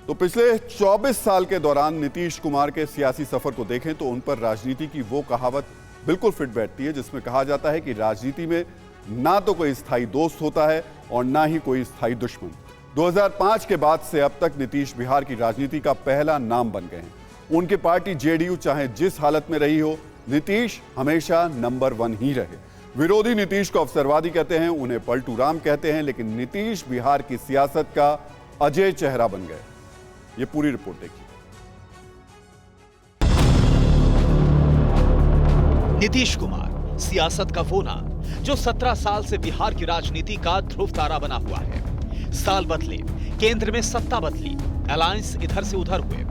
तो पिछले 24 साल के दौरान नीतीश कुमार के सियासी सफर को देखें तो उन पर राजनीति की वो कहावत बिल्कुल फिट बैठती है जिसमें कहा जाता है कि राजनीति में ना तो कोई स्थायी दोस्त होता है और ना ही कोई स्थायी दुश्मन। 2005 के बाद से अब तक नीतीश बिहार की राजनीति का पहला नाम बन गए हैं। उनकी पार्टी जेडीयू चाहे जिस हालत में रही हो, नीतीश हमेशा नंबर 1 ही रहे। विरोधी नीतीश को अवसरवादी कहते हैं, उन्हें पलटू राम कहते हैं, लेकिन नीतीश बिहार की सियासत का अजय चेहरा बन गए। ये पूरी रिपोर्ट देखिए। नीतीश कुमार सियासत का वो नाम जो 17 साल से बिहार की राजनीति का ध्रुव तारा बना हुआ है। साल बदले, केंद्र में सत्ता बदली, अलायंस इधर से उधर हुए,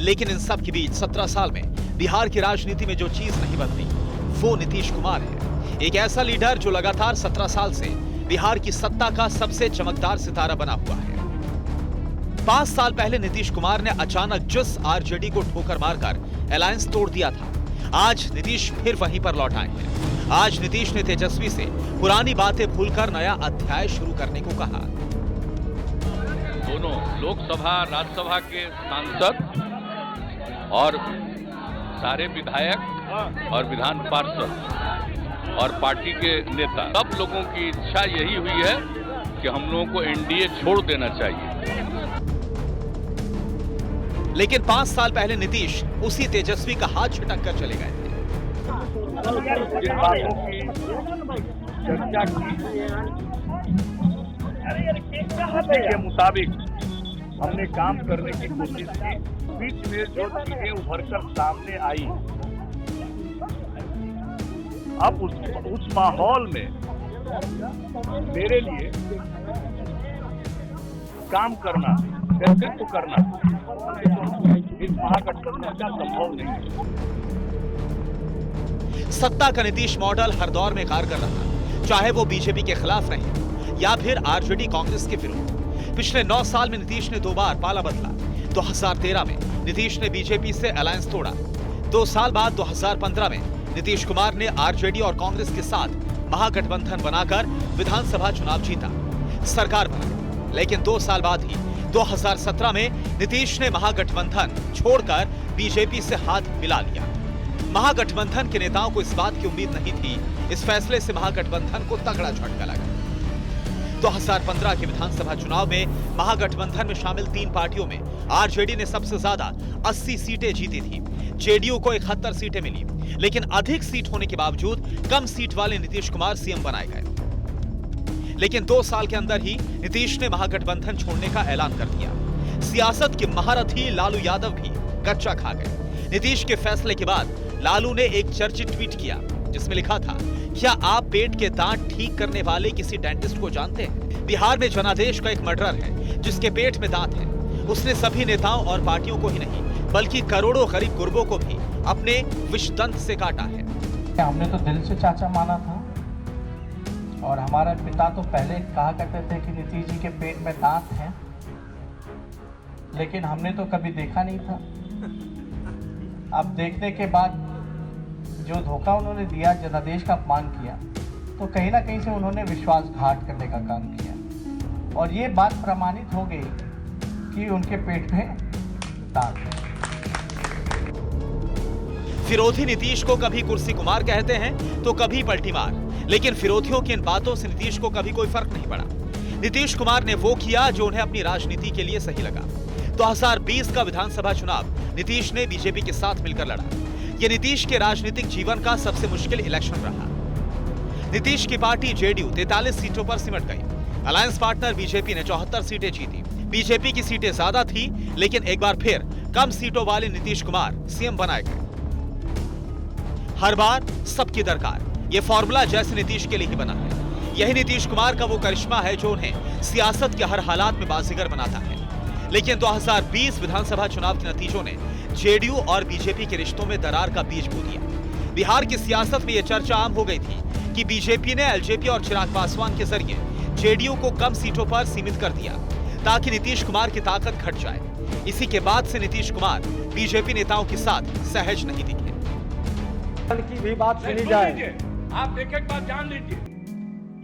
लेकिन इन सब के बीच 17 साल में बिहार की राजनीति में जो चीज नहीं बदली वो नीतीश कुमार है। एक ऐसा लीडर जो लगातार 17 साल से बिहार की सत्ता का सबसे चमकदार सितारा बना हुआ है। 5 साल पहले नीतीश कुमार ने अचानक जिस आरजेडी को ठोकर मारकर अलायंस तोड़ दिया था, आज नीतीश फिर वहीं पर लौट आए हैं। आज नीतीश ने तेजस्वी से पुरानी बातें भूलकर नया अध्याय शुरू करने को कहा। दोनों लोकसभा राज्यसभा के सांसद और सारे विधायक और विधान पार्षद और पार्टी के नेता, सब लोगों की इच्छा यही हुई है कि हम लोगों को एनडीए छोड़ देना चाहिए। लेकिन 5 साल पहले नीतीश उसी तेजस्वी का हाथ झटक कर चले गए थे। जिन बातों की चर्चा की के मुताबिक हमने काम करने की कोशिश की, बीच में जो चीजें उभरकर सामने आई, अब उस माहौल में मेरे लिए काम करना, नेतृत्व करना इस महागठबंधन का संभव नहीं। सत्ता का नीतीश मॉडल हर दौर में कारगर रहा, चाहे वो बीजेपी के खिलाफ रहे या फिर आरजेडी कांग्रेस के विरुद्ध। पिछले 9 साल में नीतीश ने 2 बार पाला बदला। 2013 में नीतीश ने बीजेपी से अलायंस तोड़ा। 2 साल बाद 2015 में नीतीश कुमार ने आरजेडी और कांग्रेस के साथ महागठबंधन बनाकर विधानसभा चुनाव जीता, सरकार बनाई। लेकिन 2 साल बाद ही 2017 में नीतीश ने महागठबंधन छोड़कर बीजेपी से हाथ मिला लिया। महागठबंधन के नेताओं को इस बात की उम्मीद नहीं थी। इस फैसले से महागठबंधन को तगड़ा झटका लगा। 2015 के विधानसभा चुनाव में महागठबंधन में शामिल 3 पार्टियों में आरजेडी ने सबसे ज्यादा 80 सीटें जीती थी। जेडीयू को 71 सीटें मिली, लेकिन अधिक सीट होने के बावजूद कम सीट वाले नीतीश कुमार सीएम बनाए गए। लेकिन 2 साल के अंदर ही नीतीश ने महागठबंधन छोड़ने का ऐलान कर दिया। सियासत के महारथी लालू यादव भी कच्चा खा गए। नीतीश के फैसले के बाद लालू ने एक चर्चित ट्वीट किया जिसमें लिखा था, क्या आप पेट के दांत ठीक करने वाले किसी डेंटिस्ट को जानते हैं? बिहार में जनादेश का एक मर्डरर है जिसके पेट में दांत है। उसने सभी नेताओं और पार्टियों को ही नहीं बल्कि करोड़ों गरीब गुरबों को भी अपने विषदंत से काटा है। हमने तो दिल से चाचा माना था और हमारा पिता तो पहले कहा करते थे कि नीतीश जी के पेट में दांत हैं, लेकिन हमने तो कभी देखा नहीं था। अब देखने के बाद जो धोखा उन्होंने दिया, जनादेश का अपमान किया, तो कहीं ना कहीं से उन्होंने विश्वासघात करने का काम किया और ये बात प्रमाणित हो गई कि उनके पेट में दांत है। विरोधी नीतीश को कभी कुर्सी कुमार कहते हैं तो कभी पलटी मार, लेकिन विरोधियों की इन बातों से नीतीश को कभी कोई फर्क नहीं पड़ा। नीतीश कुमार ने वो किया जो उन्हें अपनी राजनीति के लिए सही लगा। 2020 का विधानसभा चुनाव नीतीश ने बीजेपी के साथ मिलकर लड़ा। यह नीतीश के राजनीतिक जीवन का सबसे मुश्किल इलेक्शन रहा। नीतीश की पार्टी जेडीयू 43 सीटों पर सिमट गई। अलायंस पार्टनर बीजेपी ने 74 सीटें जीती। बीजेपी की सीटें ज्यादा थी, लेकिन एक बार फिर कम सीटों वाले नीतीश कुमार सीएम बनाए गए। हर बार सबकी दरकार, यह फॉर्मूला जैसे नीतीश के लिए ही बना है। यही नीतीश कुमार का वो करिश्मा है जो उन्हें सियासत के हर हालात में बाजीगर बनाता है। लेकिन 2020 विधानसभा चुनाव के नतीजों ने जेडीयू और बीजेपी के रिश्तों में दरार का बीज बो दिया। बिहार की सियासत में यह चर्चा आम हो गई थी कि बीजेपी ने एलजेपी और चिराग पासवान के जरिए जेडीयू को कम सीटों पर सीमित कर दिया ताकि नीतीश कुमार की ताकत घट जाए। इसी के बाद से नीतीश कुमार बीजेपी नेताओं के साथ सहज नहीं दिखे। की भी बात सुनी जाए, आप एक बात जान लीजिए,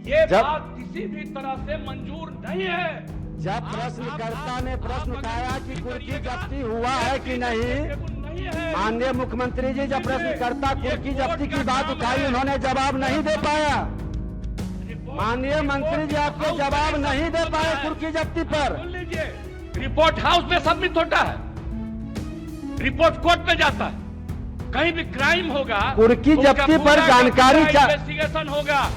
ये बात किसी भी तरह से मंजूर नहीं है। जब प्रश्नकर्ता ने प्रश्न उठाया कि कुर्की जब्ती हुआ है कि नहीं, माननीय मुख्यमंत्री जी जब प्रश्नकर्ता कुर्की जब्ती की बात उठाई उन्होंने जवाब नहीं दे पाया। माननीय मंत्री जी आपको जवाब नहीं दे पाए कुर्की जब्ती पर। रिपोर्ट हाउस में सबमिट होता है, रिपोर्ट कोर्ट में जाता है, कहीं भी क्राइम होगा कुर्की जब्ती पर जानकारी इन्वेस्टिगेशन होगा।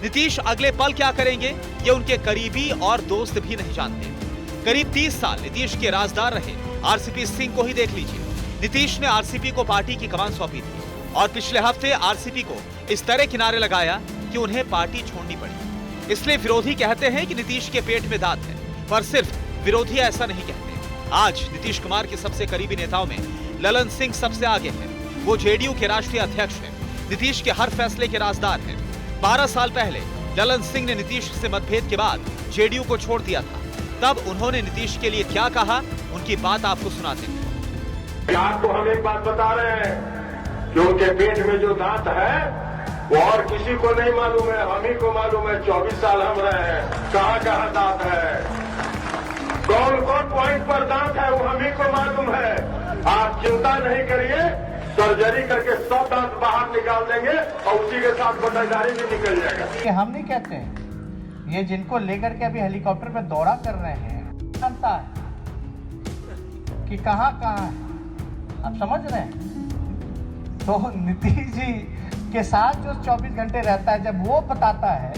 नीतीश अगले पल क्या करेंगे ये उनके करीबी और दोस्त भी नहीं जानते। करीब 30 साल नीतीश के राजदार रहे आरसीपी सिंह को ही देख लीजिए। नीतीश ने आरसीपी को पार्टी की कमान सौंपी थी और पिछले हफ्ते आरसीपी को इस तरह किनारे लगाया कि उन्हें पार्टी छोड़नी पड़ी। इसलिए विरोधी कहते हैं कि नीतीश के पेट में दांत है, पर सिर्फ विरोधी ऐसा नहीं कहते। आज नीतीश कुमार के सबसे करीबी नेताओं में ललन सिंह सबसे आगे है। वो जेडीयू के राष्ट्रीय अध्यक्ष हैं, नीतीश के हर फैसले के राजदार हैं। 12 साल पहले ललन सिंह ने नीतीश से मतभेद के बाद जेडीयू को छोड़ दिया था। तब उन्होंने नीतीश के लिए क्या कहा, उनकी बात आपको सुनाते हैं। आपको हम एक बात बता रहे हैं कि उनके पेट में जो दांत है वो और किसी को नहीं मालूम है, हम ही को मालूम है। 24 साल हम रहे हैं, कहाँ कहाँ दांत है, कौन कौन पॉइंट पर दांत है वो हम ही को मालूम है। आप चिंता नहीं करिए, सर्जरी करके सब दांत बाहर निकाल देंगे और उसी के साथ बटाईदारी भी निकल जाएगा। ये हम नहीं कहते हैं, ये जिनको लेकर के अभी हेलीकॉप्टर पे दौरा कर रहे हैं जानता है कि कहाँ कहाँ है। आप समझ रहे हैं? तो नीतीश जी के साथ जो 24 घंटे रहता है, जब वो बताता है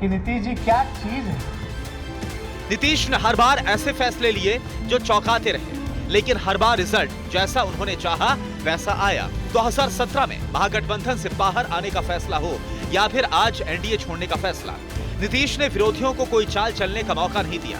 कि नीतीश जी क्या चीज है। नीतीश ने हर बार ऐसे फैसले लिए जो चौंकाते रहे, लेकिन हर बार रिजल्ट जैसा उन्होंने चाहा वैसा आया। 2017 में महागठबंधन से बाहर आने का फैसला हो या फिर आज एनडीए छोड़ने का फैसला, नीतीश ने विरोधियों को कोई चाल चलने का मौका नहीं दिया।